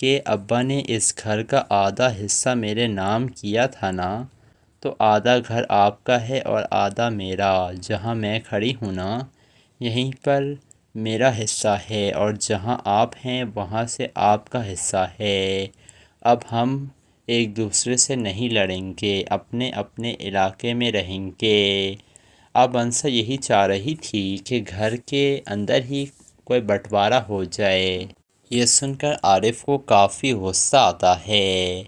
کہ ابا نے اس گھر کا آدھا حصہ میرے نام کیا تھا نا، تو آدھا گھر آپ کا ہے اور آدھا میرا، جہاں میں کھڑی ہوں نا یہیں پر میرا حصہ ہے، اور جہاں آپ ہیں وہاں سے آپ کا حصہ ہے۔ اب ہم ایک دوسرے سے نہیں لڑیں گے، اپنے اپنے علاقے میں رہیں گے۔ اب انسا یہی چاہ رہی تھی کہ گھر کے اندر ہی کوئی بٹوارا ہو جائے۔ یہ سن کر عارف کو کافی غصہ آتا ہے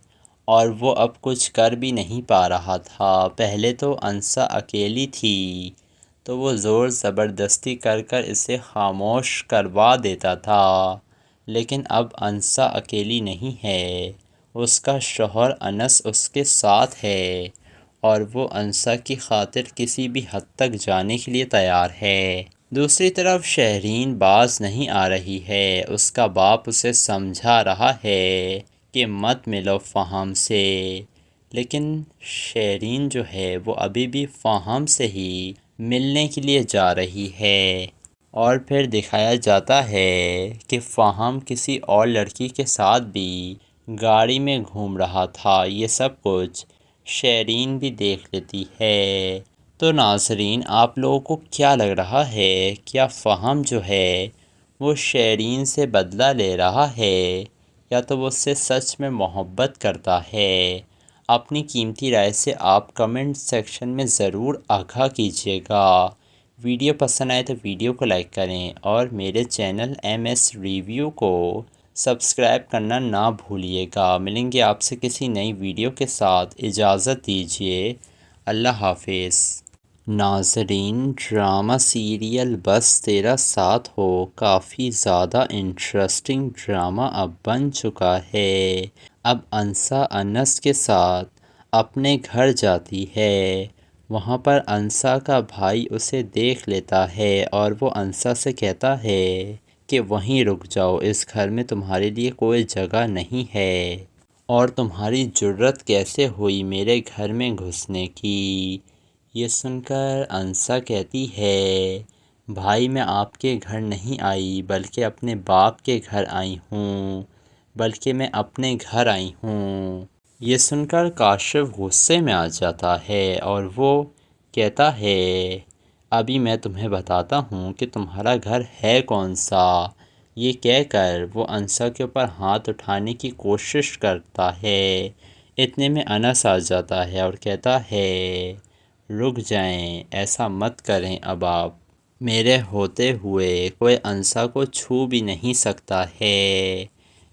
اور وہ اب کچھ کر بھی نہیں پا رہا تھا۔ پہلے تو انسا اکیلی تھی تو وہ زور زبردستی کر کر اسے خاموش کروا دیتا تھا، لیکن اب انسا اکیلی نہیں ہے، اس کا شوہر انس اس کے ساتھ ہے اور وہ انسا کی خاطر کسی بھی حد تک جانے کے لیے تیار ہے۔ دوسری طرف شہرین باز نہیں آ رہی ہے، اس کا باپ اسے سمجھا رہا ہے کہ مت ملو فہم سے، لیکن شہرین جو ہے وہ ابھی بھی فہم سے ہی ملنے کے لیے جا رہی ہے، اور پھر دکھایا جاتا ہے کہ فہم کسی اور لڑکی کے ساتھ بھی گاڑی میں گھوم رہا تھا۔ یہ سب کچھ شہرین بھی دیکھ لیتی ہے۔ تو ناظرین، آپ لوگوں کو کیا لگ رہا ہے؟ کیا فہم جو ہے وہ شہرین سے بدلہ لے رہا ہے یا تو وہ اس سے سچ میں محبت کرتا ہے؟ اپنی قیمتی رائے سے آپ کمنٹ سیکشن میں ضرور آگاہ کیجیے گا۔ ویڈیو پسند آئے تو ویڈیو کو لائک کریں اور میرے چینل ایم ایس ریویو کو سبسکرائب کرنا نہ بھولیے گا۔ ملیں گے آپ سے کسی نئی ویڈیو کے ساتھ، اجازت دیجیے، اللہ حافظ۔ ناظرین، ڈرامہ سیریل بس تیرا ساتھ ہو کافی زیادہ انٹرسٹنگ ڈرامہ اب بن چکا ہے۔ اب انسا انس کے ساتھ اپنے گھر جاتی ہے، وہاں پر انسا کا بھائی اسے دیکھ لیتا ہے اور وہ انسا سے کہتا ہے کہ وہیں رک جاؤ، اس گھر میں تمہارے لیے کوئی جگہ نہیں ہے، اور تمہاری جرت کیسے ہوئی میرے گھر میں گھسنے کی؟ یہ سن کر انسا کہتی ہے بھائی میں آپ کے گھر نہیں آئی بلکہ اپنے باپ کے گھر آئی ہوں، بلکہ میں اپنے گھر آئی ہوں۔ یہ سن کر کاشف غصے میں آ جاتا ہے اور وہ کہتا ہے ابھی میں تمہیں بتاتا ہوں کہ تمہارا گھر ہے کون سا۔ یہ کہہ کر وہ انسا کے اوپر ہاتھ اٹھانے کی کوشش کرتا ہے، اتنے میں انس آ جاتا ہے اور کہتا ہے رک جائیں، ایسا مت کریں، اب آپ میرے ہوتے ہوئے کوئی انسا کو چھو بھی نہیں سکتا ہے۔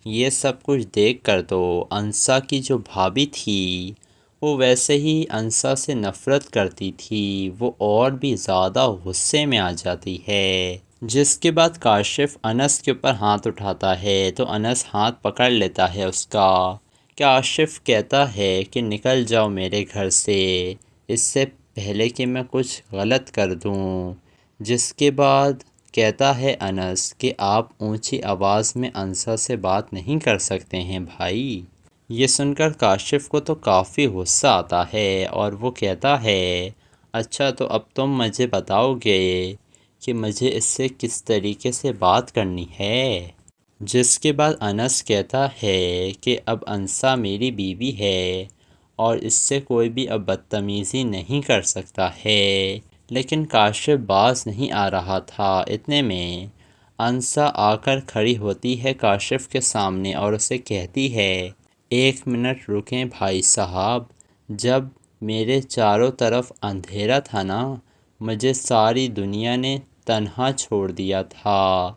یہ سب کچھ دیکھ کر تو انسا کی جو بھابھی تھی وہ ویسے ہی انسا سے نفرت کرتی تھی، وہ اور بھی زیادہ غصے میں آ جاتی ہے۔ جس کے بعد کاشف انس کے اوپر ہاتھ اٹھاتا ہے تو انس ہاتھ پکڑ لیتا ہے اس کا۔ کاشف کہتا ہے کہ نکل جاؤ میرے گھر سے، اس سے پہلے کہ میں کچھ غلط کر دوں۔ جس کے بعد کہتا ہے انس کہ آپ اونچی آواز میں انسا سے بات نہیں کر سکتے ہیں بھائی۔ یہ سن کر کاشف کو تو کافی غصہ آتا ہے اور وہ کہتا ہے اچھا تو اب تم مجھے بتاؤ گے کہ مجھے اس سے کس طریقے سے بات کرنی ہے۔ جس کے بعد انس کہتا ہے کہ اب انسا میری بیوی ہے اور اس سے کوئی بھی اب بدتمیزی نہیں کر سکتا ہے، لیکن کاشف باز نہیں آ رہا تھا۔ اتنے میں انسا آ کر کھڑی ہوتی ہے کاشف کے سامنے اور اسے کہتی ہے 1 منٹ رکیں بھائی صاحب، جب میرے چاروں طرف اندھیرا تھا نا، مجھے ساری دنیا نے تنہا چھوڑ دیا تھا،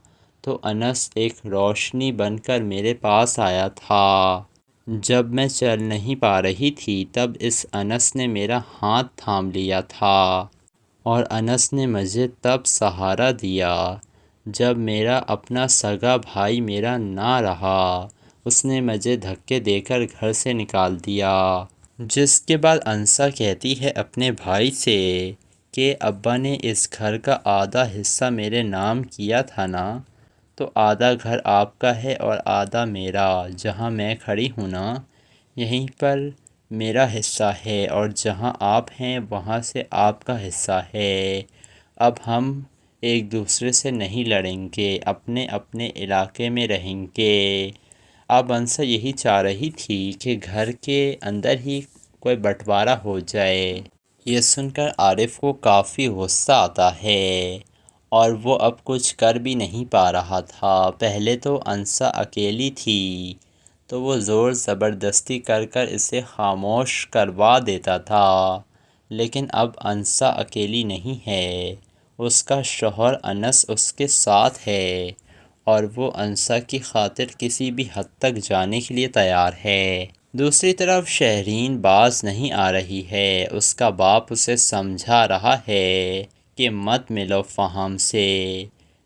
تو انس ایک روشنی بن کر میرے پاس آیا تھا۔ جب میں چل نہیں پا رہی تھی تب اس انس نے میرا ہاتھ تھام لیا تھا، اور انس نے مجھے تب سہارا دیا جب میرا اپنا سگا بھائی میرا نہ رہا، اس نے مجھے دھکے دے کر گھر سے نکال دیا۔ جس کے بعد انسا کہتی ہے اپنے بھائی سے کہ ابا نے اس گھر کا آدھا حصہ میرے نام کیا تھا نا، تو آدھا گھر آپ کا ہے اور آدھا میرا، جہاں میں کھڑی ہوں نا یہیں پر میرا حصہ ہے، اور جہاں آپ ہیں وہاں سے آپ کا حصہ ہے۔ اب ہم ایک دوسرے سے نہیں لڑیں گے، اپنے اپنے علاقے میں رہیں گے۔ اب انسا یہی چاہ رہی تھی کہ گھر کے اندر ہی کوئی بٹوارا ہو جائے۔ یہ سن کر عارف کو کافی غصہ آتا ہے اور وہ اب کچھ کر بھی نہیں پا رہا تھا۔ پہلے تو انسا اکیلی تھی تو وہ زور زبردستی کر کر اسے خاموش کروا دیتا تھا، لیکن اب انسا اکیلی نہیں ہے، اس کا شوہر انس اس کے ساتھ ہے اور وہ انسا کی خاطر کسی بھی حد تک جانے کے لیے تیار ہے۔ دوسری طرف شہرین باز نہیں آ رہی ہے۔ اس کا باپ اسے سمجھا رہا ہے کہ مت ملو فہم سے،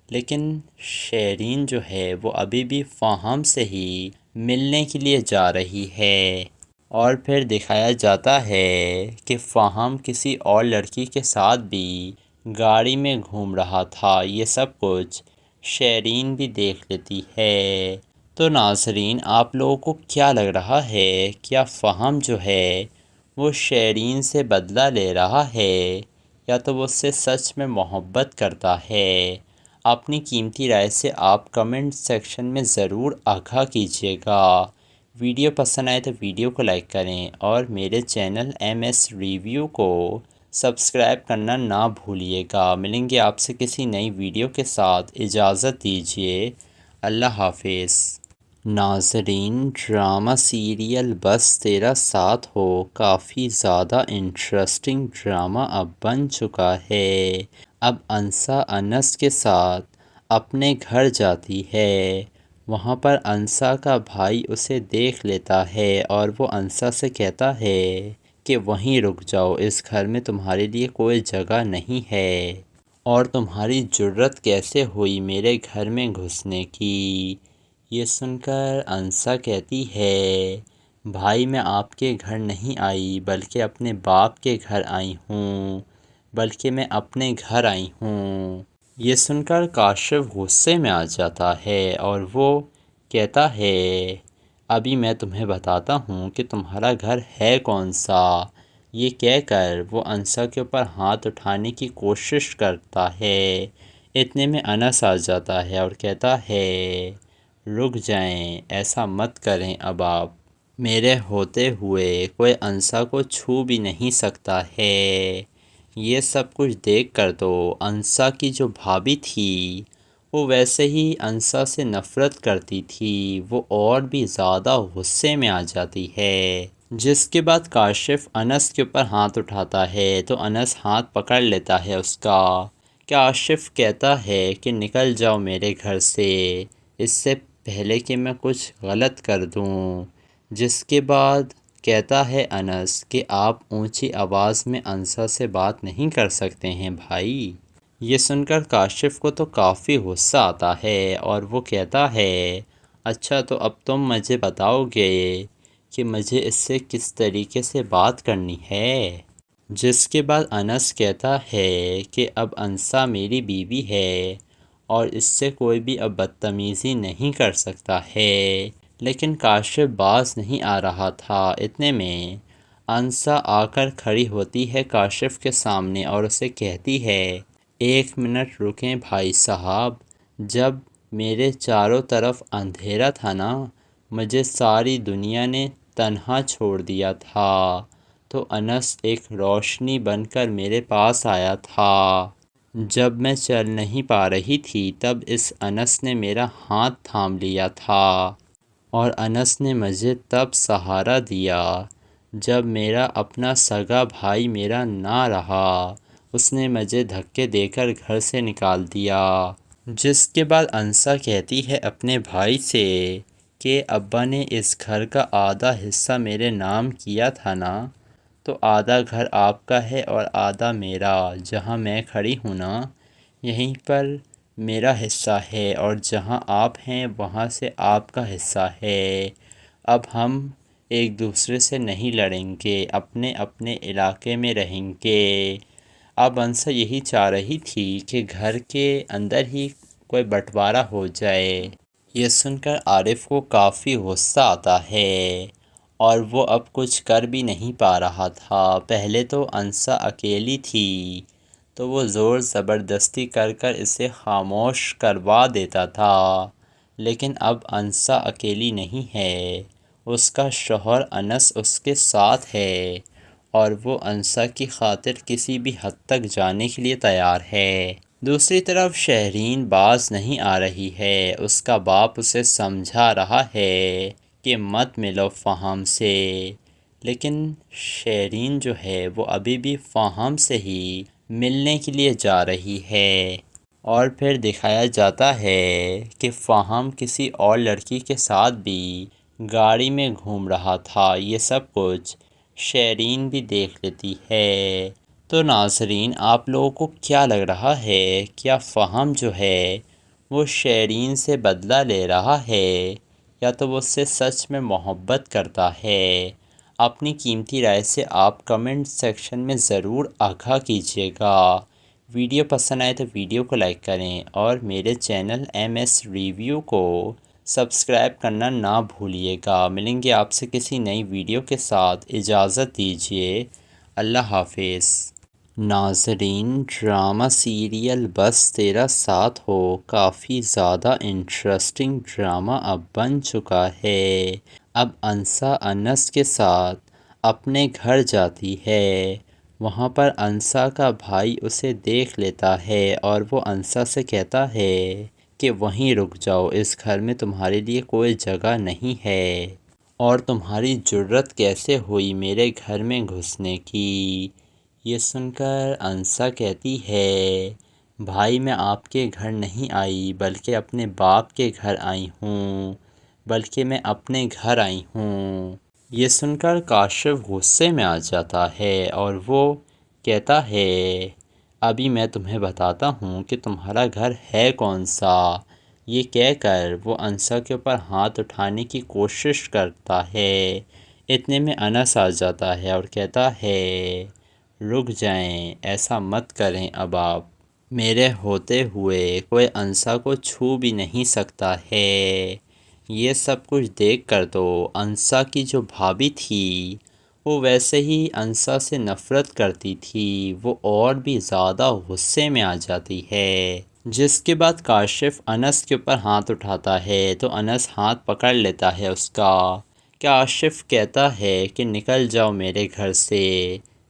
لیکن شہرین جو ہے وہ ابھی بھی فہم سے ہی ملنے کے لیے جا رہی ہے، اور پھر دکھایا جاتا ہے کہ فہم کسی اور لڑکی کے ساتھ بھی گاڑی میں گھوم رہا تھا۔ یہ سب کچھ شہرین بھی دیکھ لیتی ہے۔ تو ناظرین، آپ لوگوں کو کیا لگ رہا ہے؟ کیا فہم جو ہے وہ شہرین سے بدلہ لے رہا ہے یا تو وہ اس سے سچ میں محبت کرتا ہے؟ اپنی قیمتی رائے سے آپ کمنٹ سیکشن میں ضرور آگاہ کیجیے گا۔ ویڈیو پسند آئے تو ویڈیو کو لائک کریں اور میرے چینل ایم ایس ریویو کو سبسکرائب کرنا نہ بھولیے گا۔ ملیں گے آپ سے کسی نئی ویڈیو کے ساتھ، اجازت دیجیے، اللہ حافظ۔ ناظرین، ڈرامہ سیریل بس تیرا ساتھ ہو کافی زیادہ انٹرسٹنگ ڈرامہ اب بن چکا ہے۔ اب انسا انس کے ساتھ اپنے گھر جاتی ہے۔ وہاں پر انسا کا بھائی اسے دیکھ لیتا ہے اور وہ انسا سے کہتا ہے کہ وہیں رک جاؤ، اس گھر میں تمہارے لیے کوئی جگہ نہیں ہے، اور تمہاری جرت کیسے ہوئی میرے گھر میں گھسنے کی؟ یہ سن کر انسا کہتی ہے، بھائی میں آپ کے گھر نہیں آئی بلکہ اپنے باپ کے گھر آئی ہوں، بلکہ میں اپنے گھر آئی ہوں۔ یہ سن کر کاشف غصے میں آ جاتا ہے اور وہ کہتا ہے، ابھی میں تمہیں بتاتا ہوں کہ تمہارا گھر ہے کون سا۔ یہ کہہ کر وہ انسا کے اوپر ہاتھ اٹھانے کی کوشش کرتا ہے۔ اتنے میں انس آ جاتا ہے اور کہتا ہے، رک جائیں، ایسا مت کریں، اب آپ میرے ہوتے ہوئے کوئی انسا کو چھو بھی نہیں سکتا ہے۔ یہ سب کچھ دیکھ کر تو انسا کی جو بھابھی تھی وہ ویسے ہی انسا سے نفرت کرتی تھی، وہ اور بھی زیادہ غصے میں آ جاتی ہے۔ جس کے بعد کاشف انس کے اوپر ہاتھ اٹھاتا ہے تو انس ہاتھ پکڑ لیتا ہے اس کا۔ کاشف کہتا ہے کہ نکل جاؤ میرے گھر سے، اس سے پہلے کہ میں کچھ غلط کر دوں۔ جس کے بعد کہتا ہے انس کہ آپ اونچی آواز میں انسا سے بات نہیں کر سکتے ہیں بھائی۔ یہ سن کر کاشف کو تو کافی غصہ آتا ہے اور وہ کہتا ہے، اچھا تو اب تم مجھے بتاؤ گے کہ مجھے اس سے کس طریقے سے بات کرنی ہے؟ جس کے بعد انس کہتا ہے کہ اب انسا میری بیوی ہے اور اس سے کوئی بھی اب بدتمیزی نہیں کر سکتا ہے، لیکن کاشف باز نہیں آ رہا تھا۔ اتنے میں انسا آ کر کھڑی ہوتی ہے کاشف کے سامنے اور اسے کہتی ہے، ایک منٹ رکیں بھائی صاحب، جب میرے چاروں طرف اندھیرا تھا نا، مجھے ساری دنیا نے تنہا چھوڑ دیا تھا، تو انس ایک روشنی بن کر میرے پاس آیا تھا۔ جب میں چل نہیں پا رہی تھی تب اس انس نے میرا ہاتھ تھام لیا تھا، اور انس نے مجھے تب سہارا دیا جب میرا اپنا سگا بھائی میرا نہ رہا، اس نے مجھے دھکے دے کر گھر سے نکال دیا۔ جس کے بعد انسا کہتی ہے اپنے بھائی سے کہ ابا نے اس گھر کا آدھا حصہ میرے نام کیا تھا نا، تو آدھا گھر آپ کا ہے اور آدھا میرا، جہاں میں کھڑی ہوں نا یہیں پر میرا حصہ ہے، اور جہاں آپ ہیں وہاں سے آپ کا حصہ ہے۔ اب ہم ایک دوسرے سے نہیں لڑیں گے، اپنے اپنے علاقے میں رہیں گے۔ اب انسا یہی چاہ رہی تھی کہ گھر کے اندر ہی کوئی بٹوارا ہو جائے۔ یہ سن کر عارف کو کافی غصہ آتا ہے اور وہ اب کچھ کر بھی نہیں پا رہا تھا۔ پہلے تو انسا اکیلی تھی تو وہ زور زبردستی کر کر اسے خاموش کروا دیتا تھا، لیکن اب انسا اکیلی نہیں ہے، اس کا شوہر انس اس کے ساتھ ہے اور وہ انسا کی خاطر کسی بھی حد تک جانے کے لیے تیار ہے۔ دوسری طرف شہرین باز نہیں آ رہی ہے، اس کا باپ اسے سمجھا رہا ہے کہ مت ملو فہم سے، لیکن شہرین جو ہے وہ ابھی بھی فہم سے ہی ملنے کے لیے جا رہی ہے، اور پھر دکھایا جاتا ہے کہ فہم کسی اور لڑکی کے ساتھ بھی گاڑی میں گھوم رہا تھا۔ یہ سب کچھ شہرین بھی دیکھ لیتی ہے۔ تو ناظرین، آپ لوگوں کو کیا لگ رہا ہے؟ کیا فہم جو ہے وہ شہرین سے بدلہ لے رہا ہے یا تو وہ اس سے سچ میں محبت کرتا ہے؟ اپنی قیمتی رائے سے آپ کمنٹ سیکشن میں ضرور آگاہ کیجیے گا۔ ویڈیو پسند آئے تو ویڈیو کو لائک کریں اور میرے چینل ایم ایس ریویو کو سبسکرائب کرنا نہ بھولیے گا۔ ملیں گے آپ سے کسی نئی ویڈیو کے ساتھ، اجازت دیجیے، اللہ حافظ۔ ناظرین، ڈرامہ سیریل بس تیرا ساتھ ہو کافی زیادہ انٹرسٹنگ ڈرامہ اب بن چکا ہے۔ اب انسا انس کے ساتھ اپنے گھر جاتی ہے، وہاں پر انسا کا بھائی اسے دیکھ لیتا ہے اور وہ انسا سے کہتا ہے کہ وہیں رک جاؤ، اس گھر میں تمہارے لیے کوئی جگہ نہیں ہے، اور تمہاری جرت کیسے ہوئی میرے گھر میں گھسنے کی؟ یہ سن کر انسا کہتی ہے، بھائی میں آپ کے گھر نہیں آئی بلکہ اپنے باپ کے گھر آئی ہوں، بلکہ میں اپنے گھر آئی ہوں۔ یہ سن کر کاشف غصے میں آ جاتا ہے اور وہ کہتا ہے، ابھی میں تمہیں بتاتا ہوں کہ تمہارا گھر ہے کون سا۔ یہ کہہ کر وہ انسا کے اوپر ہاتھ اٹھانے کی کوشش کرتا ہے، اتنے میں انس آ جاتا ہے اور کہتا ہے، رک جائیں، ایسا مت کریں، اب آپ میرے ہوتے ہوئے کوئی انسا کو چھو بھی نہیں سکتا ہے۔ یہ سب کچھ دیکھ کر تو انسا کی جو بھابھی تھی وہ ویسے ہی انسا سے نفرت کرتی تھی، وہ اور بھی زیادہ غصے میں آ جاتی ہے۔ جس کے بعد کاشف انس کے اوپر ہاتھ اٹھاتا ہے تو انس ہاتھ پکڑ لیتا ہے اس کا۔ کاشف کہتا ہے کہ نکل جاؤ میرے گھر سے،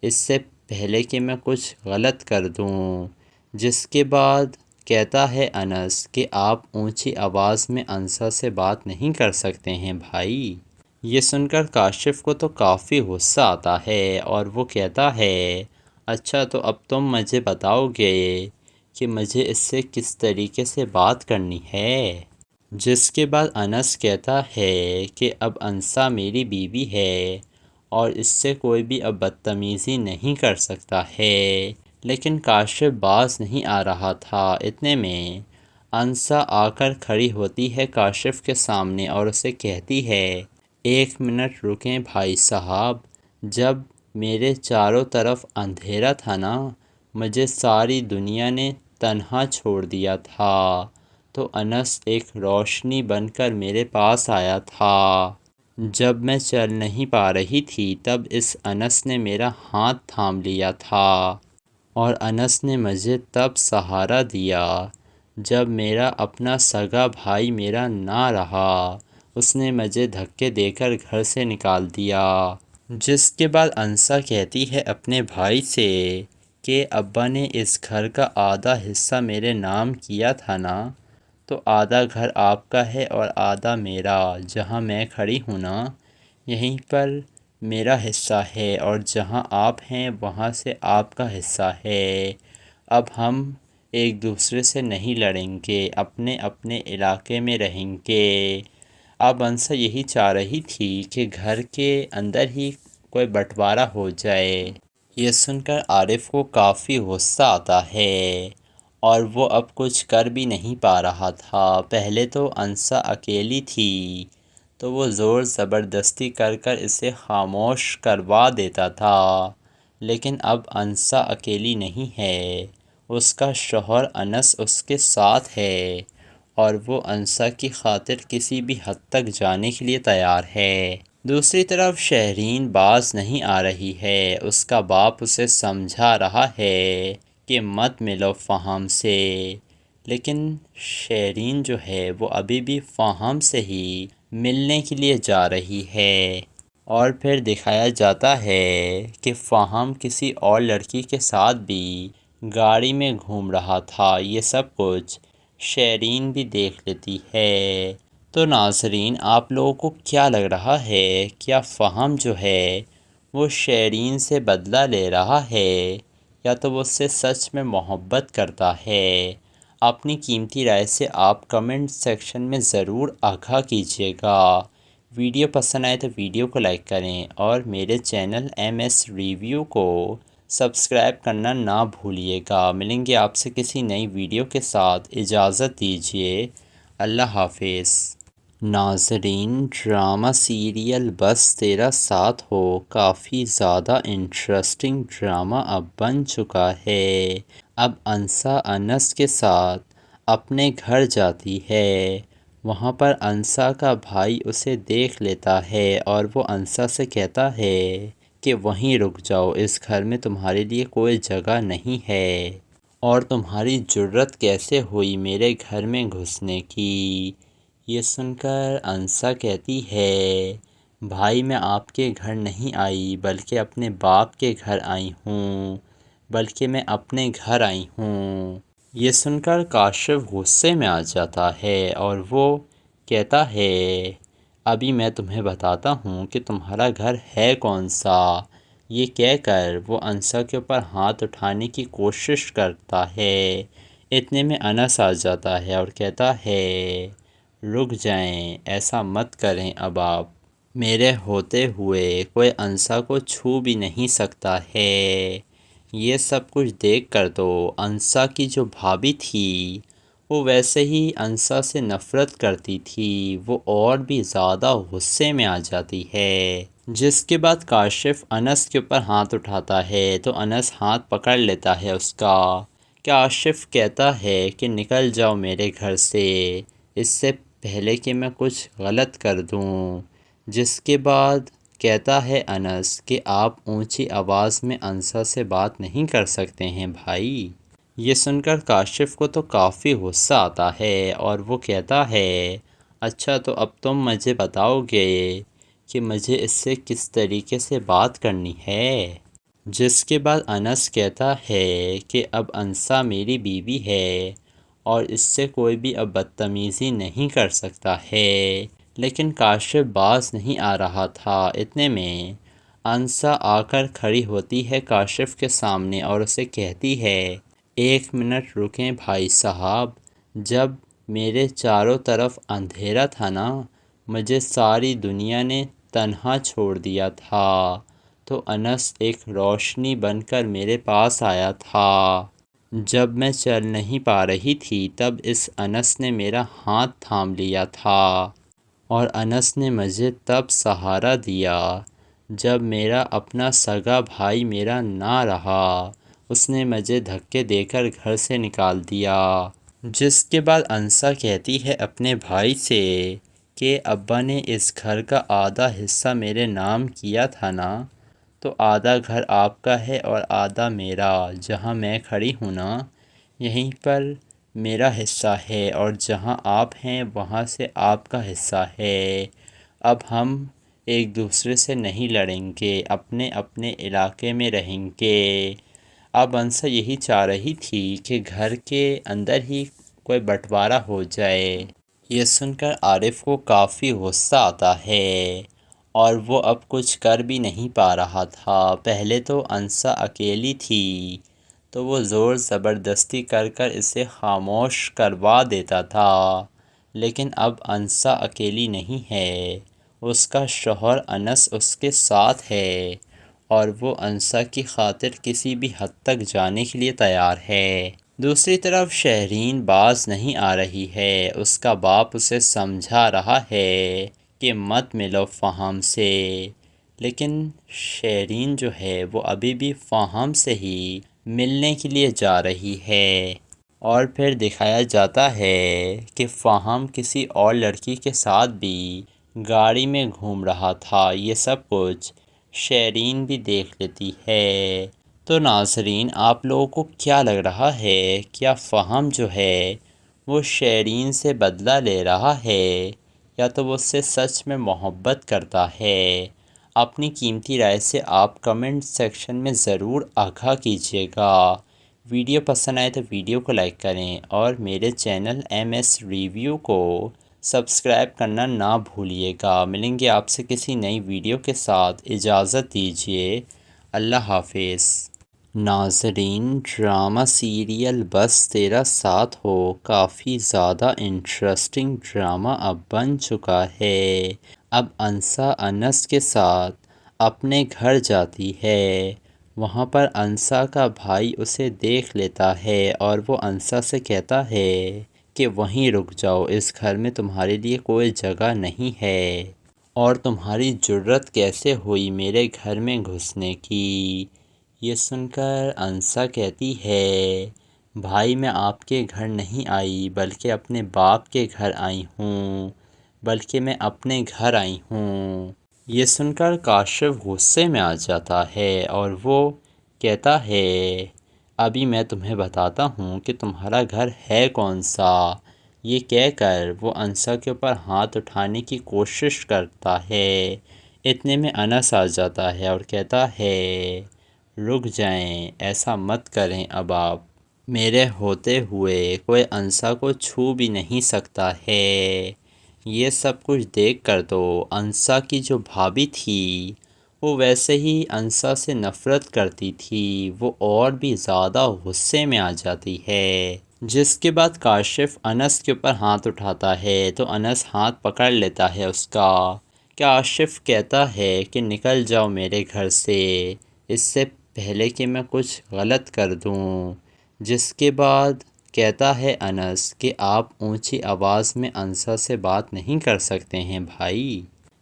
اس سے پہلے کہ میں کچھ غلط کر دوں۔ جس کے بعد کہتا ہے انس کہ آپ اونچی آواز میں انسا سے بات نہیں کر سکتے ہیں بھائی۔ یہ سن کر کاشف کو تو کافی غصہ آتا ہے اور وہ کہتا ہے، اچھا تو اب تم مجھے بتاؤ گے کہ مجھے اس سے کس طریقے سے بات کرنی ہے؟ جس کے بعد انس کہتا ہے کہ اب انسا میری بیوی ہے اور اس سے کوئی بھی اب بدتمیزی نہیں کر سکتا ہے، لیکن کاشف باز نہیں آ رہا تھا۔ اتنے میں انسا آ کر کھڑی ہوتی ہے کاشف کے سامنے اور اسے کہتی ہے، 1 منٹ رکیں بھائی صاحب، جب میرے چاروں طرف اندھیرا تھا نا، مجھے ساری دنیا نے تنہا چھوڑ دیا تھا، تو انس ایک روشنی بن کر میرے پاس آیا تھا۔ جب میں چل نہیں پا رہی تھی تب اس انس نے میرا ہاتھ تھام لیا تھا، اور انس نے مجھے تب سہارا دیا جب میرا اپنا سگا بھائی میرا نہ رہا، اس نے مجھے دھکے دے کر گھر سے نکال دیا۔ جس کے بعد انسا کہتی ہے اپنے بھائی سے کہ ابا نے اس گھر کا آدھا حصہ میرے نام کیا تھا نا، تو آدھا گھر آپ کا ہے اور آدھا میرا، جہاں میں کھڑی ہوں نا یہیں پر میرا حصہ ہے، اور جہاں آپ ہیں وہاں سے آپ کا حصہ ہے۔ اب ہم ایک دوسرے سے نہیں لڑیں گے، اپنے اپنے علاقے میں رہیں گے۔ اب انسا یہی چاہ رہی تھی کہ گھر کے اندر ہی کوئی بٹوارا ہو جائے۔ یہ سن کر عارف کو کافی غصہ آتا ہے اور وہ اب کچھ کر بھی نہیں پا رہا تھا۔ پہلے تو انسا اکیلی تھی تو وہ زور زبردستی کر کر اسے خاموش کروا دیتا تھا، لیکن اب انسا اکیلی نہیں ہے، اس کا شوہر انس اس کے ساتھ ہے اور وہ انسا کی خاطر کسی بھی حد تک جانے کے لیے تیار ہے۔ دوسری طرف شہرین باز نہیں آ رہی ہے، اس کا باپ اسے سمجھا رہا ہے کہ مت ملو فہم سے، لیکن شیرین جو ہے وہ ابھی بھی فہم سے ہی ملنے کے لیے جا رہی ہے، اور پھر دکھایا جاتا ہے کہ فہم کسی اور لڑکی کے ساتھ بھی گاڑی میں گھوم رہا تھا۔ یہ سب کچھ شیرین بھی دیکھ لیتی ہے۔ تو ناظرین، آپ لوگوں کو کیا لگ رہا ہے؟ کیا فہم جو ہے وہ شیرین سے بدلہ لے رہا ہے یا تو وہ اس سے سچ میں محبت کرتا ہے؟ اپنی قیمتی رائے سے آپ کمنٹ سیکشن میں ضرور آگاہ کیجیے گا۔ ویڈیو پسند آئے تو ویڈیو کو لائک کریں اور میرے چینل ایم ایس ریویو کو سبسکرائب کرنا نہ بھولیے گا۔ ملیں گے آپ سے کسی نئی ویڈیو کے ساتھ، اجازت دیجیے، اللہ حافظ۔ ناظرین، ڈرامہ سیریل بس تیرا ساتھ ہو کافی زیادہ انٹرسٹنگ ڈرامہ اب بن چکا ہے۔ اب انسا انس کے ساتھ اپنے گھر جاتی ہے۔ وہاں پر انسا کا بھائی اسے دیکھ لیتا ہے اور وہ انسا سے کہتا ہے کہ وہیں رک جاؤ، اس گھر میں تمہارے لیے کوئی جگہ نہیں ہے، اور تمہاری جرت کیسے ہوئی میرے گھر میں گھسنے کی؟ یہ سن کر انسا کہتی ہے، بھائی میں آپ کے گھر نہیں آئی بلکہ اپنے باپ کے گھر آئی ہوں، بلکہ میں اپنے گھر آئی ہوں۔ یہ سن کر کاشف غصے میں آ جاتا ہے اور وہ کہتا ہے، ابھی میں تمہیں بتاتا ہوں کہ تمہارا گھر ہے کون سا۔ یہ کہہ کر وہ انسا کے اوپر ہاتھ اٹھانے کی کوشش کرتا ہے۔ اتنے میں انس آ جاتا ہے اور کہتا ہے، رک جائیں، ایسا مت کریں، اب آپ میرے ہوتے ہوئے کوئی انسا کو چھو بھی نہیں سکتا ہے۔ یہ سب کچھ دیکھ کر تو انسا کی جو بھابھی تھی وہ ویسے ہی انسا سے نفرت کرتی تھی، وہ اور بھی زیادہ غصے میں آ جاتی ہے۔ جس کے بعد کاشف انس کے اوپر ہاتھ اٹھاتا ہے تو انس ہاتھ پکڑ لیتا ہے اس کا۔ کاشف کہتا ہے کہ نکل جاؤ میرے گھر سے، اس سے پہلے کہ میں کچھ غلط کر دوں۔ جس کے بعد کہتا ہے انس کہ آپ اونچی آواز میں انسا سے بات نہیں کر سکتے ہیں بھائی۔ یہ سن کر کاشف کو تو کافی غصہ آتا ہے اور وہ کہتا ہے، اچھا تو اب تم مجھے بتاؤ گے کہ مجھے اس سے کس طریقے سے بات کرنی ہے؟ جس کے بعد انس کہتا ہے کہ اب انسا میری بیوی ہے اور اس سے کوئی بھی اب بدتمیزی نہیں کر سکتا ہے۔ لیکن کاشف باز نہیں آ رہا تھا۔ اتنے میں انسا آ کر کھڑی ہوتی ہے کاشف کے سامنے اور اسے کہتی ہے، ایک منٹ رکیں بھائی صاحب، جب میرے چاروں طرف اندھیرا تھا نا، مجھے ساری دنیا نے تنہا چھوڑ دیا تھا، تو انس ایک روشنی بن کر میرے پاس آیا تھا۔ جب میں چل نہیں پا رہی تھی تب اس انس نے میرا ہاتھ تھام لیا تھا، اور انس نے مجھے تب سہارا دیا جب میرا اپنا سگا بھائی میرا نہ رہا، اس نے مجھے دھکے دے کر گھر سے نکال دیا۔ جس کے بعد انسا کہتی ہے اپنے بھائی سے کہ ابا نے اس گھر کا آدھا حصہ میرے نام کیا تھا نا، تو آدھا گھر آپ کا ہے اور آدھا میرا۔ جہاں میں کھڑی ہوں نا، یہیں پر میرا حصہ ہے، اور جہاں آپ ہیں وہاں سے آپ کا حصہ ہے۔ اب ہم ایک دوسرے سے نہیں لڑیں گے، اپنے اپنے علاقے میں رہیں گے۔ اب انسا یہی چاہ رہی تھی کہ گھر کے اندر ہی کوئی بٹوارا ہو جائے۔ یہ سن کر عارف کو کافی غصہ آتا ہے اور وہ اب کچھ کر بھی نہیں پا رہا تھا۔ پہلے تو انسا اکیلی تھی تو وہ زور زبردستی کر کر اسے خاموش کروا دیتا تھا، لیکن اب انسا اکیلی نہیں ہے، اس کا شوہر انس اس کے ساتھ ہے، اور وہ انسا کی خاطر کسی بھی حد تک جانے کے لیے تیار ہے۔ دوسری طرف شہرین باز نہیں آ رہی ہے، اس کا باپ اسے سمجھا رہا ہے کہ مت ملو فہم سے، لیکن شہرین جو ہے وہ ابھی بھی فہم سے ہی ملنے کے لیے جا رہی ہے، اور پھر دکھایا جاتا ہے کہ فہم کسی اور لڑکی کے ساتھ بھی گاڑی میں گھوم رہا تھا۔ یہ سب کچھ شہرین بھی دیکھ لیتی ہے۔ تو ناظرین، آپ لوگوں کو کیا لگ رہا ہے؟ کیا فہم جو ہے وہ شیرین سے بدلہ لے رہا ہے یا تو وہ اس سے سچ میں محبت کرتا ہے؟ اپنی قیمتی رائے سے آپ کمنٹ سیکشن میں ضرور آگاہ کیجیے گا۔ ویڈیو پسند آئے تو ویڈیو کو لائک کریں اور میرے چینل ایم ایس ریویو کو سبسکرائب کرنا نہ بھولیے گا۔ ملیں گے آپ سے کسی نئی ویڈیو کے ساتھ، اجازت دیجیے، اللہ حافظ۔ ناظرین، ڈرامہ سیریل بس تیرا ساتھ ہو کافی زیادہ انٹرسٹنگ ڈرامہ اب بن چکا ہے۔ اب انسا انس کے ساتھ اپنے گھر جاتی ہے۔ وہاں پر انسا کا بھائی اسے دیکھ لیتا ہے اور وہ انسا سے کہتا ہے کہ وہیں رک جاؤ، اس گھر میں تمہارے لیے کوئی جگہ نہیں ہے، اور تمہاری جرت کیسے ہوئی میرے گھر میں گھسنے کی؟ یہ سن کر انسا کہتی ہے، بھائی میں آپ کے گھر نہیں آئی بلکہ اپنے باپ کے گھر آئی ہوں، بلکہ میں اپنے گھر آئی ہوں۔ یہ سن کر کاشف غصے میں آ جاتا ہے اور وہ کہتا ہے، ابھی میں تمہیں بتاتا ہوں کہ تمہارا گھر ہے کون سا۔ یہ کہہ کر وہ انسا کے اوپر ہاتھ اٹھانے کی کوشش کرتا ہے۔ اتنے میں انس آ جاتا ہے اور کہتا ہے، رک جائیں، ایسا مت کریں، اب آپ میرے ہوتے ہوئے کوئی انسا کو چھو بھی نہیں سکتا ہے۔ یہ سب کچھ دیکھ کر تو انسا کی جو بھابھی تھی وہ ویسے ہی انسا سے نفرت کرتی تھی، وہ اور بھی زیادہ غصے میں آ جاتی ہے۔ جس کے بعد کاشف انس کے اوپر ہاتھ اٹھاتا ہے تو انس ہاتھ پکڑ لیتا ہے اس کا۔ کاشف کہتا ہے کہ نکل جاؤ میرے گھر سے، اس سے پہلے کہ میں کچھ غلط کر دوں۔ جس کے بعد کہتا ہے انس کہ آپ اونچی آواز میں انسا سے بات نہیں کر سکتے ہیں بھائی۔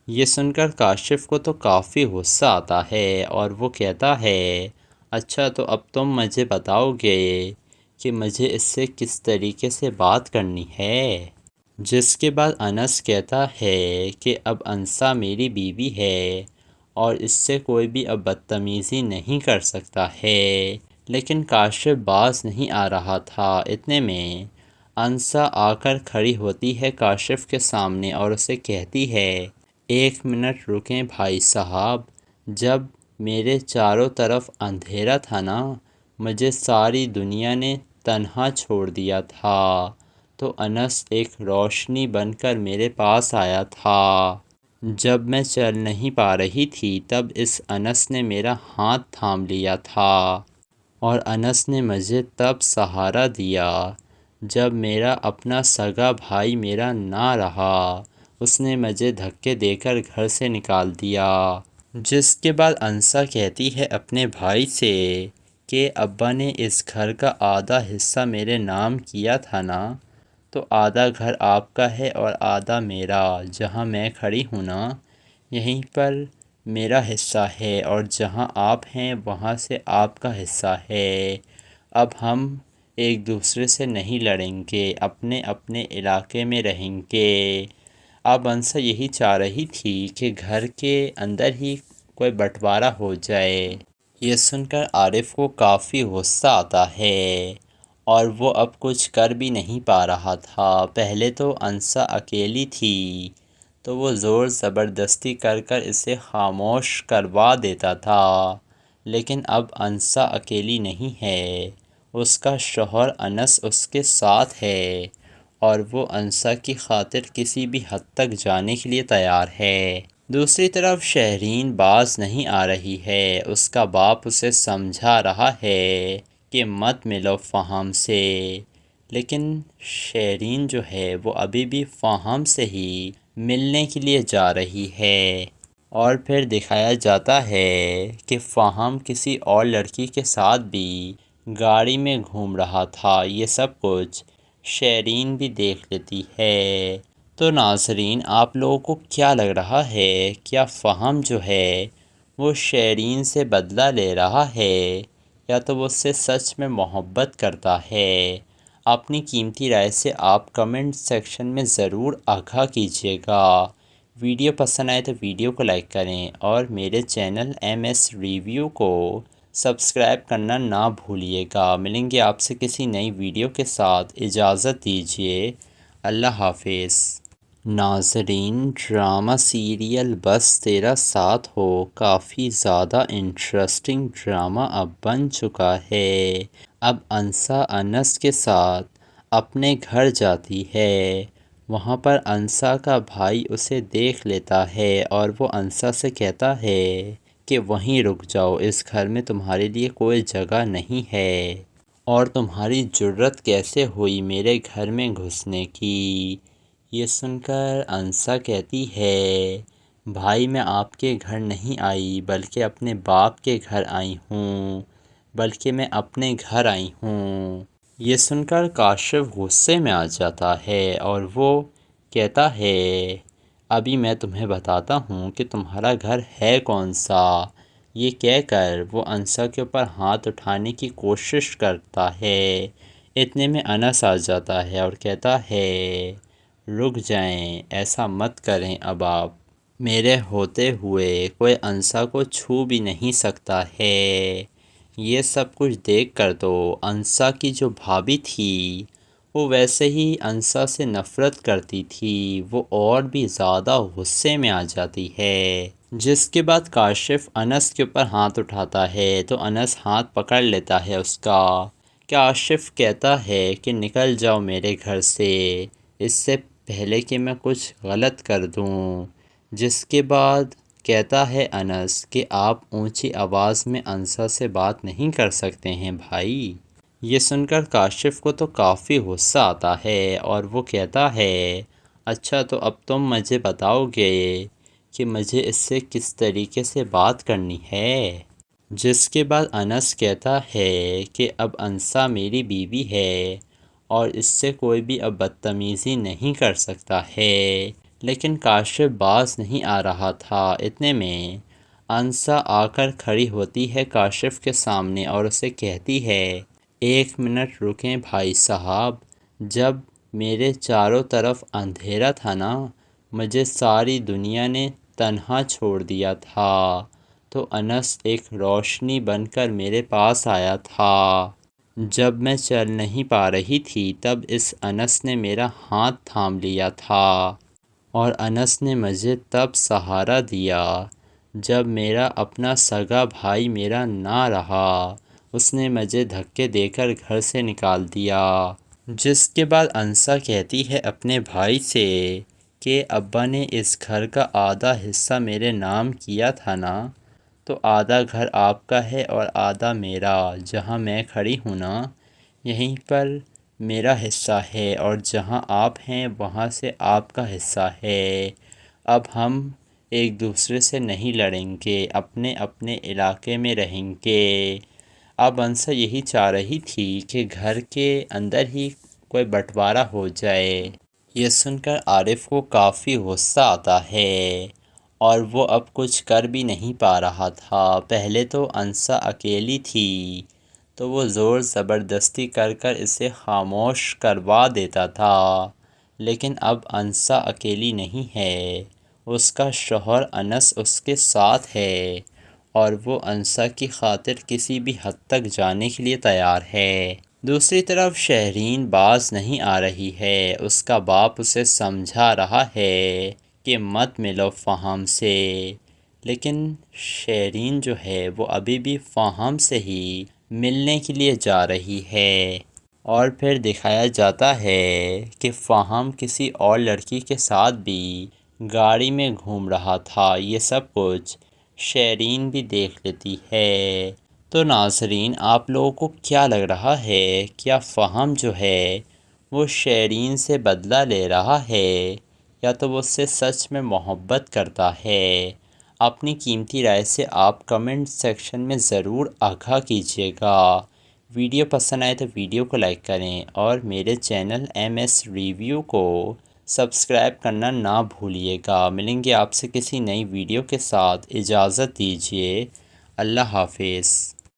یہ سن کر کاشف کو تو کافی غصہ آتا ہے اور وہ کہتا ہے، اچھا تو اب تم مجھے بتاؤ گے کہ مجھے اس سے کس طریقے سے بات کرنی ہے؟ جس کے بعد انس کہتا ہے کہ اب انسا میری بیوی ہے اور اس سے کوئی بھی اب بدتمیزی نہیں کر سکتا ہے۔ لیکن کاشف باز نہیں آ رہا تھا۔ اتنے میں انسا آ کر کھڑی ہوتی ہے کاشف کے سامنے اور اسے کہتی ہے، ایک منٹ رکیں بھائی صاحب، جب میرے چاروں طرف اندھیرا تھا نا، مجھے ساری دنیا نے تنہا چھوڑ دیا تھا، تو انس ایک روشنی بن کر میرے پاس آیا تھا۔ جب میں چل نہیں پا رہی تھی تب اس انس نے میرا ہاتھ تھام لیا تھا، اور انس نے مجھے تب سہارا دیا جب میرا اپنا سگا بھائی میرا نہ رہا، اس نے مجھے دھکے دے کر گھر سے نکال دیا۔ جس کے بعد انسا کہتی ہے اپنے بھائی سے کہ ابا نے اس گھر کا آدھا حصہ میرے نام کیا تھا نا، تو آدھا گھر آپ کا ہے اور آدھا میرا، جہاں میں کھڑی ہوں نا یہیں پر میرا حصہ ہے، اور جہاں آپ ہیں وہاں سے آپ کا حصہ ہے۔ اب ہم ایک دوسرے سے نہیں لڑیں گے، اپنے اپنے علاقے میں رہیں گے۔ اب انسا یہی چاہ رہی تھی کہ گھر کے اندر ہی کوئی بٹوارا ہو جائے۔ یہ سن کر عارف کو کافی غصہ آتا ہے اور وہ اب کچھ کر بھی نہیں پا رہا تھا۔ پہلے تو انسا اکیلی تھی تو وہ زور زبردستی کر کر اسے خاموش کروا دیتا تھا، لیکن اب انسا اکیلی نہیں ہے، اس کا شوہر انس اس کے ساتھ ہے اور وہ انسا کی خاطر کسی بھی حد تک جانے کے لیے تیار ہے۔ دوسری طرف شہرین باز نہیں آ رہی ہے، اس کا باپ اسے سمجھا رہا ہے کہ مت ملو فہم سے، لیکن شہرین جو ہے وہ ابھی بھی فہم سے ہی ملنے کے لیے جا رہی ہے، اور پھر دکھایا جاتا ہے کہ فہم کسی اور لڑکی کے ساتھ بھی گاڑی میں گھوم رہا تھا۔ یہ سب کچھ شہرین بھی دیکھ لیتی ہے۔ تو ناظرین، آپ لوگوں کو کیا لگ رہا ہے، کیا فہم جو ہے وہ شہرین سے بدلہ لے رہا ہے یا تو وہ اس سے سچ میں محبت کرتا ہے؟ اپنی قیمتی رائے سے آپ کمنٹ سیکشن میں ضرور آگاہ کیجیے گا۔ ویڈیو پسند آئے تو ویڈیو کو لائک کریں اور میرے چینل ایم ایس ریویو کو سبسکرائب کرنا نہ بھولیے گا۔ ملیں گے آپ سے کسی نئی ویڈیو کے ساتھ، اجازت دیجیے، اللہ حافظ۔ ناظرین، ڈرامہ سیریل بس تیرا ساتھ ہو کافی زیادہ انٹرسٹنگ ڈرامہ اب بن چکا ہے۔ اب انسا انس کے ساتھ اپنے گھر جاتی ہے۔ وہاں پر انسا کا بھائی اسے دیکھ لیتا ہے اور وہ انسا سے کہتا ہے کہ وہیں رک جاؤ، اس گھر میں تمہارے لیے کوئی جگہ نہیں ہے، اور تمہاری جرت کیسے ہوئی میرے گھر میں گھسنے کی۔ یہ سن کر انسا کہتی ہے، بھائی میں آپ کے گھر نہیں آئی بلکہ اپنے باپ کے گھر آئی ہوں، بلکہ میں اپنے گھر آئی ہوں۔ یہ سن کر کاشف غصے میں آ جاتا ہے اور وہ کہتا ہے، ابھی میں تمہیں بتاتا ہوں کہ تمہارا گھر ہے کون سا۔ یہ کہہ کر وہ انسا کے اوپر ہاتھ اٹھانے کی کوشش کرتا ہے۔ اتنے میں انس آ جاتا ہے اور کہتا ہے، رک جائیں، ایسا مت کریں، اب آپ میرے ہوتے ہوئے کوئی انسا کو چھو بھی نہیں سکتا ہے۔ یہ سب کچھ دیکھ کر تو انسا کی جو بھابھی تھی وہ ویسے ہی انسا سے نفرت کرتی تھی، وہ اور بھی زیادہ غصے میں آ جاتی ہے۔ جس کے بعد کاشف انس کے اوپر ہاتھ اٹھاتا ہے تو انس ہاتھ پکڑ لیتا ہے اس کا۔ کاشف کہتا ہے کہ نکل جاؤ میرے گھر سے، اس سے پہلے کہ میں کچھ غلط کر دوں۔ جس کے بعد کہتا ہے انس کہ آپ اونچی آواز میں انسا سے بات نہیں کر سکتے ہیں بھائی۔ یہ سن کر کاشف کو تو کافی غصہ آتا ہے اور وہ کہتا ہے، اچھا تو اب تم مجھے بتاؤ گے کہ مجھے اس سے کس طریقے سے بات کرنی ہے۔ جس کے بعد انس کہتا ہے کہ اب انسا میری بیوی ہے اور اس سے کوئی بھی اب بدتمیزی نہیں کر سکتا ہے۔ لیکن کاشف باز نہیں آ رہا تھا۔ اتنے میں انسا آ کر کھڑی ہوتی ہے کاشف کے سامنے اور اسے کہتی ہے، 1 منٹ رکیں بھائی صاحب، جب میرے چاروں طرف اندھیرا تھا نا، مجھے ساری دنیا نے تنہا چھوڑ دیا تھا، تو انس ایک روشنی بن کر میرے پاس آیا تھا۔ جب میں چل نہیں پا رہی تھی تب اس انس نے میرا ہاتھ تھام لیا تھا، اور انس نے مجھے تب سہارا دیا جب میرا اپنا سگا بھائی میرا نہ رہا، اس نے مجھے دھکے دے کر گھر سے نکال دیا۔ جس کے بعد انسا کہتی ہے اپنے بھائی سے کہ ابا نے اس گھر کا آدھا حصہ میرے نام کیا تھا نا، تو آدھا گھر آپ کا ہے اور آدھا میرا۔ جہاں میں کھڑی ہوں نا، یہیں پر میرا حصہ ہے، اور جہاں آپ ہیں وہاں سے آپ کا حصہ ہے۔ اب ہم ایک دوسرے سے نہیں لڑیں گے، اپنے اپنے علاقے میں رہیں گے۔ اب انسا یہی چاہ رہی تھی کہ گھر کے اندر ہی کوئی بٹوارا ہو جائے۔ یہ سن کر عارف کو کافی غصہ آتا ہے اور وہ اب کچھ کر بھی نہیں پا رہا تھا۔ پہلے تو انسا اکیلی تھی تو وہ زور زبردستی کر کر اسے خاموش کروا دیتا تھا، لیکن اب انسا اکیلی نہیں ہے، اس کا شوہر انس اس کے ساتھ ہے، اور وہ انسا کی خاطر کسی بھی حد تک جانے کے لیے تیار ہے۔ دوسری طرف شہرین باز نہیں آ رہی ہے، اس کا باپ اسے سمجھا رہا ہے کہ مت ملو فہم سے، لیکن شہرین جو ہے وہ ابھی بھی فہم سے ہی ملنے کے لیے جا رہی ہے، اور پھر دکھایا جاتا ہے کہ فہم کسی اور لڑکی کے ساتھ بھی گاڑی میں گھوم رہا تھا۔ یہ سب کچھ شہرین بھی دیکھ لیتی ہے۔ تو ناظرین، آپ لوگوں کو کیا لگ رہا ہے، کیا فہم جو ہے وہ شہرین سے بدلہ لے رہا ہے یا تو وہ اس سے سچ میں محبت کرتا ہے؟ اپنی قیمتی رائے سے آپ کمنٹ سیکشن میں ضرور آگاہ کیجیے گا۔ ویڈیو پسند آئے تو ویڈیو کو لائک کریں اور میرے چینل MS ریویو کو سبسکرائب کرنا نہ بھولیے گا۔ ملیں گے آپ سے کسی نئی ویڈیو کے ساتھ، اجازت دیجیے، اللہ حافظ۔